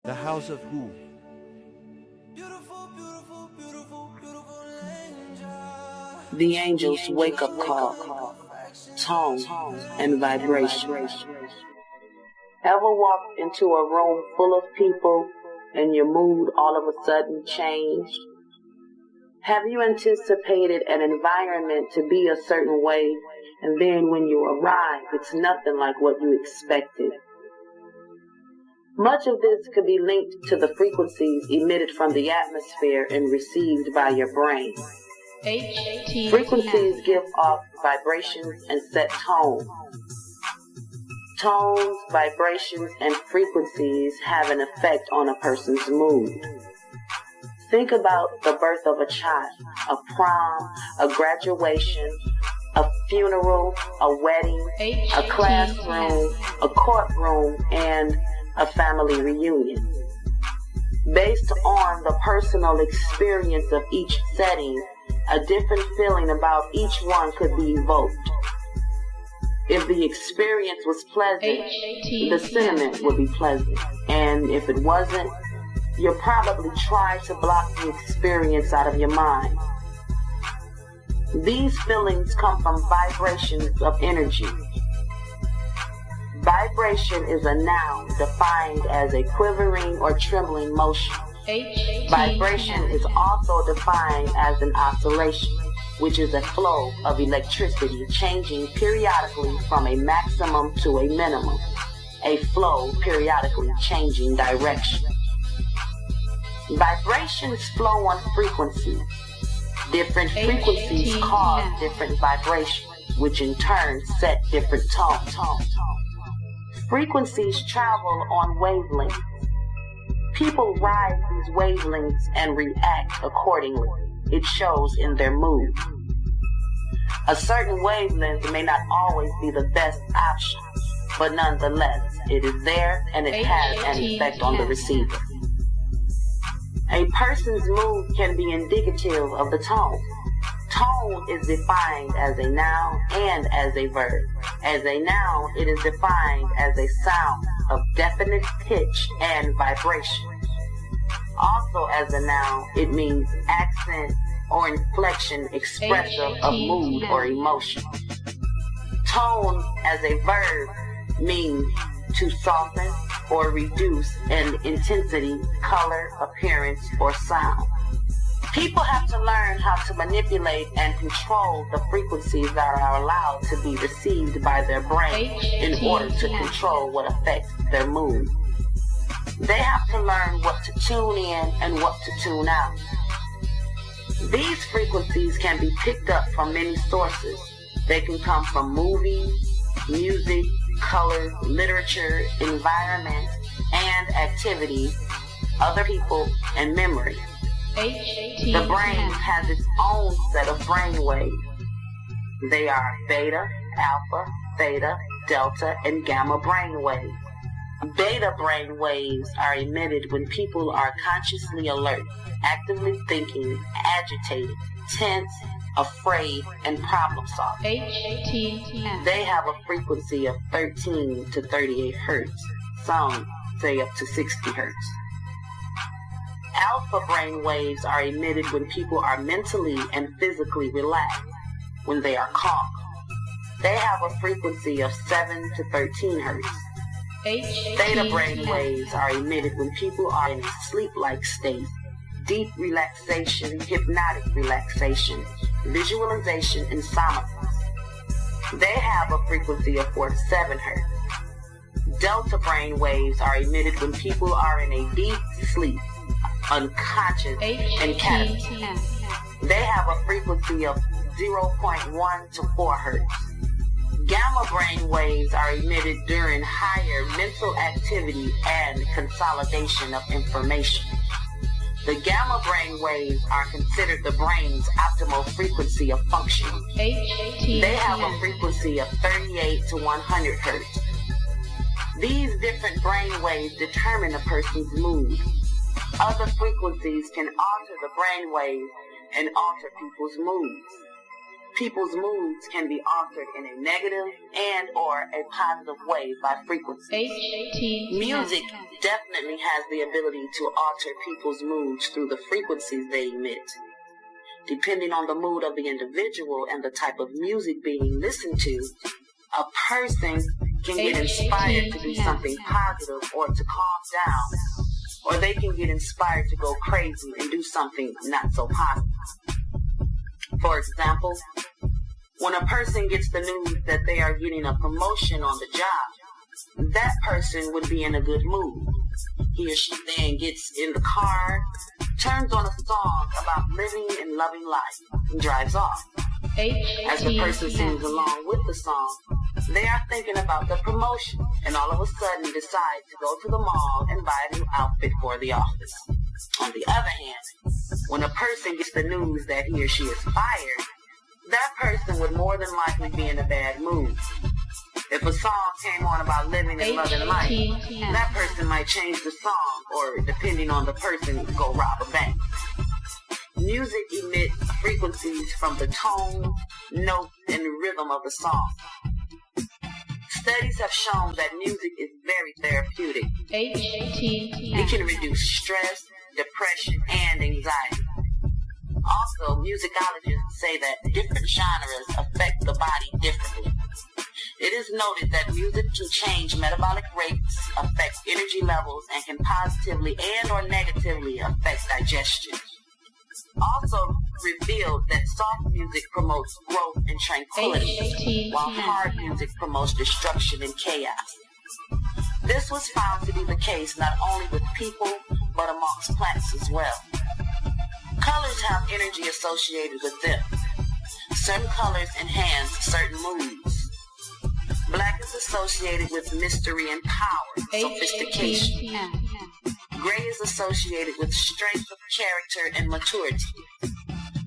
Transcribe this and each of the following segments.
The house of who? The angel's wake-up call, tone and vibration. Ever walked into a room full of people and your mood all of a sudden changed? Have you anticipated an environment to be a certain way, and then when you arrive, it's nothing like what you expected? Much of this could be linked to the frequencies emitted from the atmosphere and received by your brain. Frequencies give off vibrations and set tone. Tones, vibrations, and frequencies have an effect on a person's mood. Think about the birth of a child, a prom, a graduation, a funeral, a wedding, a classroom, a courtroom, and a family reunion. Based on the personal experience of each setting, a different feeling about each one could be evoked. If the experience was pleasant, the sentiment would be pleasant. And if it wasn't, you'll probably try to block the experience out of your mind. These feelings come from vibrations of energy. Vibration is a noun defined as a quivering or trembling motion. Vibration is also defined as an oscillation, which is a flow of electricity changing periodically from a maximum to a minimum, a flow periodically changing direction. Vibrations flow on frequencies. Different frequencies cause different vibrations, which in turn set different tones. Frequencies travel on wavelengths. People ride these wavelengths and react accordingly. It shows in their mood. A certain wavelength may not always be the best option, but nonetheless, it is there and it has an effect on the receiver. A person's mood can be indicative of the tone. Tone is defined as a noun and as a verb. As a noun, it is defined as a sound of definite pitch and vibration. Also as a noun, it means accent or inflection expressive of mood or emotion. Tone as a verb means to soften or reduce in intensity, color, appearance, or sound. People have to learn how to manipulate and control the frequencies that are allowed to be received by their brain in order to control what affects their mood. They have to learn what to tune in and what to tune out. These frequencies can be picked up from many sources. They can come from movies, music, color, literature, environment, and activity, other people, and memory. The brain has its own set of brain waves. They are beta, alpha, theta, delta, and gamma brain waves. Beta brain waves are emitted when people are consciously alert, actively thinking, agitated, tense, afraid, and problem solving. They have a frequency of 13 to 38 hertz. Some say up to 60 hertz. Alpha brain waves are emitted when people are mentally and physically relaxed, when they are calm. They have a frequency of 7 to 13 hertz. Theta brain waves are emitted when people are in a sleep-like state, deep relaxation, hypnotic relaxation, visualization, and somnolence. They have a frequency of 4 to 7 hertz. Delta brain waves are emitted when people are in a deep sleep, unconscious, and catatonic. They have a frequency of 0.1 to 4 hertz. Gamma brain waves are emitted during higher mental activity and consolidation of information. The gamma brain waves are considered the brain's optimal frequency of functioning. They have a frequency of 38 to 100 hertz. These different brain waves determine a person's mood. Other frequencies can alter the brain waves and alter people's moods. People's moods can be altered in a negative and or a positive way by frequency. Music definitely has the ability to alter people's moods through the frequencies they emit. Depending on the mood of the individual and the type of music being listened to, a person can get inspired to do something positive or to calm down, or they can get inspired to go crazy and do something not so positive. For example, when a person gets the news that they are getting a promotion on the job, that person would be in a good mood. He or she then gets in the car, turns on a song about living and loving life, and drives off. As the person sings along with the song, they are thinking about the promotion and all of a sudden decide to go to the mall and buy a new outfit for the office. On the other hand, when a person gets the news that he or she is fired, that person would more than likely be in a bad mood. If a song came on about living and loving life, that person might change the song or, depending on the person, go rob a bank. Music emits frequencies from the tone, note, and rhythm of the song. Studies have shown that music is very therapeutic. It can reduce stress, depression, and anxiety. Also, musicologists say that different genres affect the body differently. It is noted that music can change metabolic rates, affect energy levels, and can positively and or negatively affect digestion. Also revealed that soft music promotes growth and tranquility, while hard music promotes destruction and chaos. This was found to be the case not only with people, but amongst plants as well. Colors have energy associated with them. Certain colors enhance certain moods. Black is associated with mystery and power, sophistication. Gray is associated with strength of character and maturity.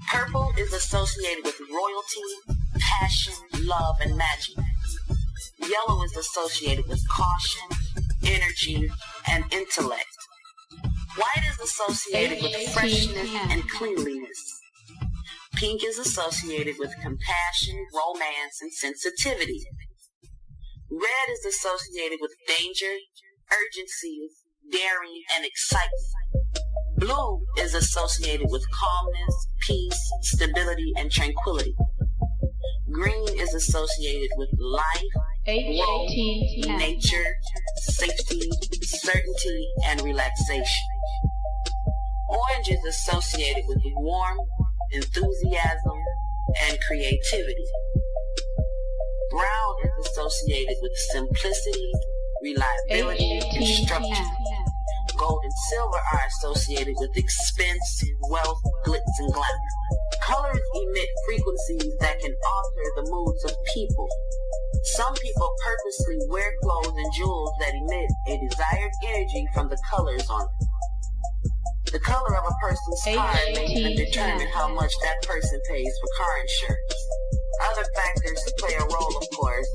Purple is associated with royalty, passion, love, and magic. Yellow is associated with caution, energy, and intellect. White is associated with freshness and cleanliness. Pink is associated with compassion, romance, and sensitivity. Red is associated with danger, urgency, daring, and excitement. Blue is associated with calmness, peace, stability, and tranquility. Green is associated with life, growth, nature, safety, certainty, and relaxation. Orange is associated with warmth, enthusiasm, and creativity. Brown is associated with simplicity, reliability, and structure. Gold and silver are associated with expense, wealth, glitz, and glamour. Colors emit frequencies that can alter the moods of people. Some people purposely wear clothes and jewels that emit a desired energy from the colors on them. The color of a person's car may even determine how much that person pays for car insurance. Other factors play a role, of course,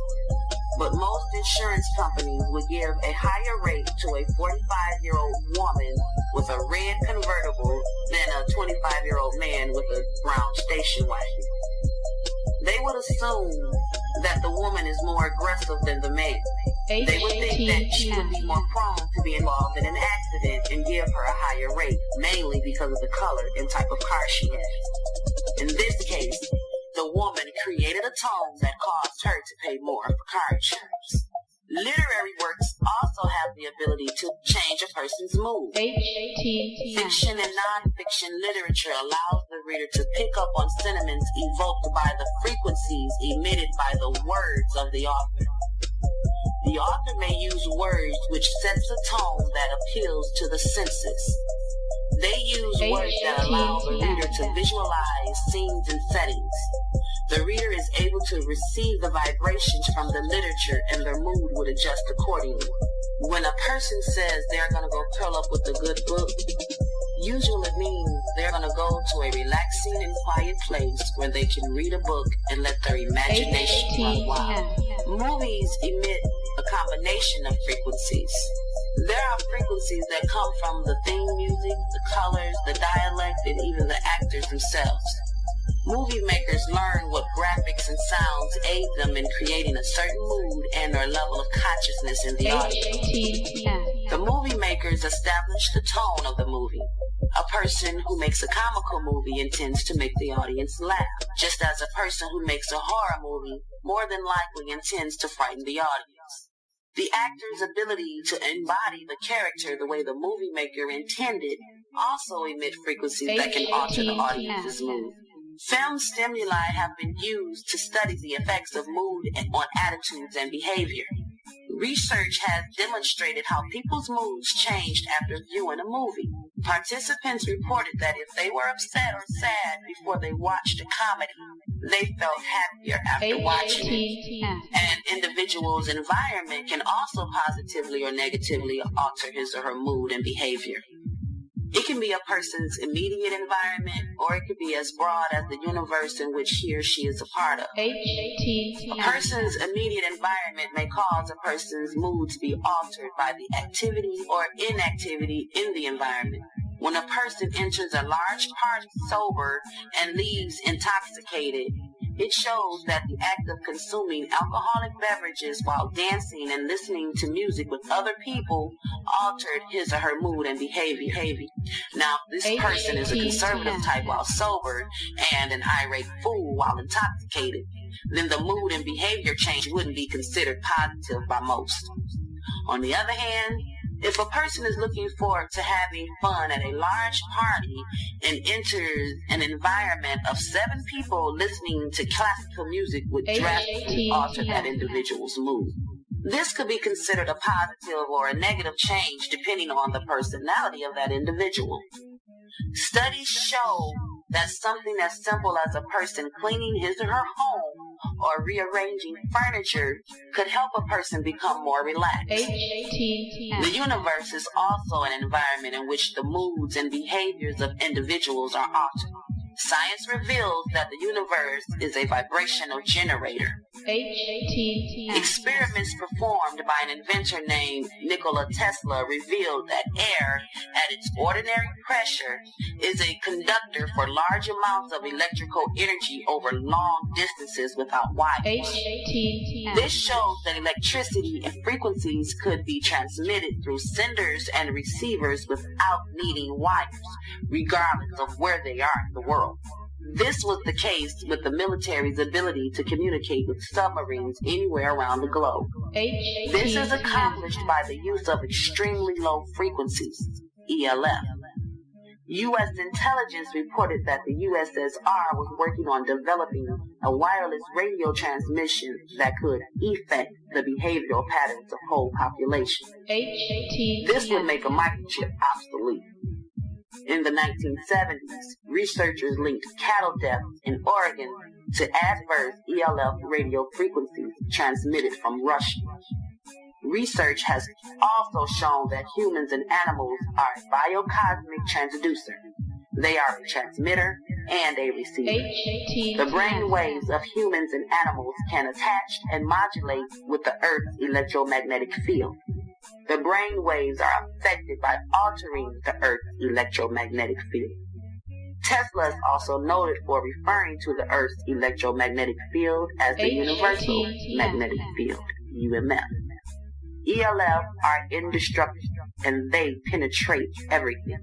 but most insurance companies would give a higher rate to a 45-year-old woman with a red convertible than a 25-year-old man with a brown station wagon. They would assume that the woman is more aggressive than the man. They would think that she would be more prone to be involved in an accident and give her a higher rate, mainly because of the color and type of car she has. In this case, the woman created a tone that caused her to pay more for car insurance. Literary works also have the ability to change a person's mood. Fiction and non-fiction literature allows the reader to pick up on sentiments evoked by the frequencies emitted by the words of the author. The author may use words which sets a tone that appeals to the senses. They use words that allow the reader to visualize scenes and settings. The reader is able to receive the vibrations from the literature and their mood would adjust accordingly. When a person says they're going to go curl up with a good book, usually it means they're going to go to a relaxing and quiet place where they can read a book and let their imagination run wild. Movies emit a combination of frequencies. There are frequencies that come from the theme music, the colors, the dialect, and even the actors themselves. Movie makers learn what graphics and sounds aid them in creating a certain mood and or level of consciousness in the audience. The movie makers establish the tone of the movie. A person who makes a comical movie intends to make the audience laugh, just as a person who makes a horror movie more than likely intends to frighten the audience. The actor's ability to embody the character the way the movie maker intended also emit frequencies that can alter the audience's mood. Film stimuli have been used to study the effects of mood on attitudes and behavior. Research has demonstrated how people's moods changed after viewing a movie. Participants reported that if they were upset or sad before they watched a comedy, they felt happier after watching it. An individual's environment can also positively or negatively alter his or her mood and behavior. It can be a person's immediate environment, or it could be as broad as the universe in which he or she is a part of. A person's immediate environment may cause a person's mood to be altered by the activity or inactivity in the environment. When a person enters a large party sober and leaves intoxicated, it shows that the act of consuming alcoholic beverages while dancing and listening to music with other people altered his or her mood and behavior. Now, if this person is a conservative type while sober and an irate fool while intoxicated, then the mood and behavior change wouldn't be considered positive by most. On the other hand, if a person is looking forward to having fun at a large party and enters an environment of 7 people listening to classical music would drastically alter that individual's mood. This could be considered a positive or a negative change depending on the personality of that individual. Studies show that something as simple as a person cleaning his or her home or rearranging furniture could help a person become more relaxed. The universe is also an environment in which the moods and behaviors of individuals are altered. Science reveals that the universe is a vibrational generator. Experiments performed by an inventor named Nikola Tesla revealed that air at its ordinary pressure is a conductor for large amounts of electrical energy over long distances without wires. This shows that electricity and frequencies could be transmitted through senders and receivers without needing wires, regardless of where they are in the world. This was the case with the military's ability to communicate with submarines anywhere around the globe. This is accomplished by the use of extremely low frequencies, ELF. U.S. intelligence reported that the USSR was working on developing a wireless radio transmission that could affect the behavioral patterns of whole population. This would make a microchip obsolete. In the 1970s, researchers linked cattle deaths in Oregon to adverse ELF radio frequencies transmitted from Russia. Research has also shown that humans and animals are a biocosmic transducer. They are a transmitter and a receiver. The brain waves of humans and animals can attach and modulate with the Earth's electromagnetic field. The brain waves are affected by altering the Earth's electromagnetic field. Tesla is also noted for referring to the Earth's electromagnetic field as the Universal Magnetic Field, UMF. ELF are indestructible and they penetrate everything.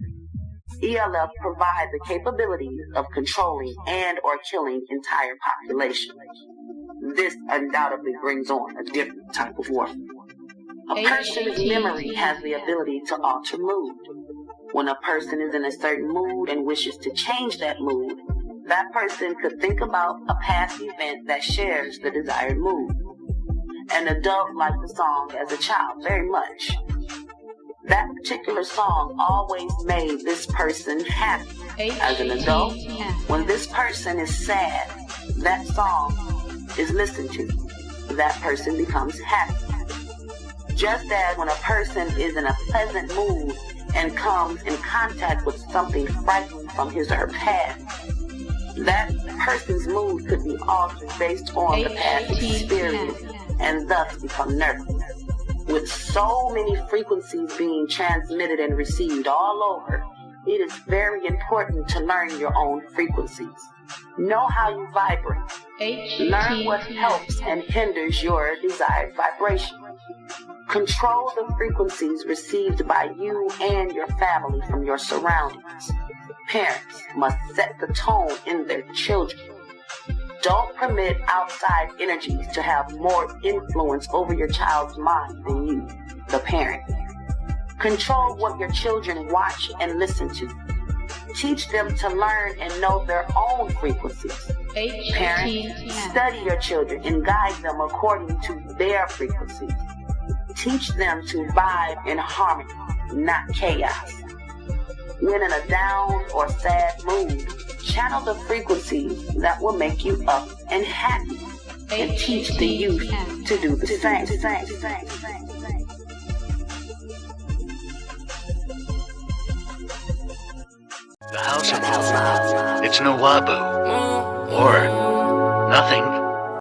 ELF provide the capabilities of controlling and or killing entire populations. This undoubtedly brings on a different type of warfare. A person's memory has the ability to alter mood. When a person is in a certain mood and wishes to change that mood, that person could think about a past event that shares the desired mood. An adult liked the song as a child very much. That particular song always made this person happy. As an adult, when this person is sad, that song is listened to. That person becomes happy. Just as when a person is in a pleasant mood and comes in contact with something frightening from his or her past, that person's mood could be altered based on the past experience and thus become nervous. With so many frequencies being transmitted and received all over, it is very important to learn your own frequencies. Know how you vibrate. Learn what helps and hinders your desired vibration. Control the frequencies received by you and your family from your surroundings. Parents must set the tone in their children. Don't permit outside energies to have more influence over your child's mind than you, the parent. Control what your children watch and listen to. Teach them to learn and know their own frequencies. Parents, study your children and guide them according to their frequencies. Teach them to vibe in harmony, not chaos. When in a down or sad mood, channel the frequencies that will make you up and happy, and teach the youth to do the same. The House of Hope. It's no Wabu. Or nothing.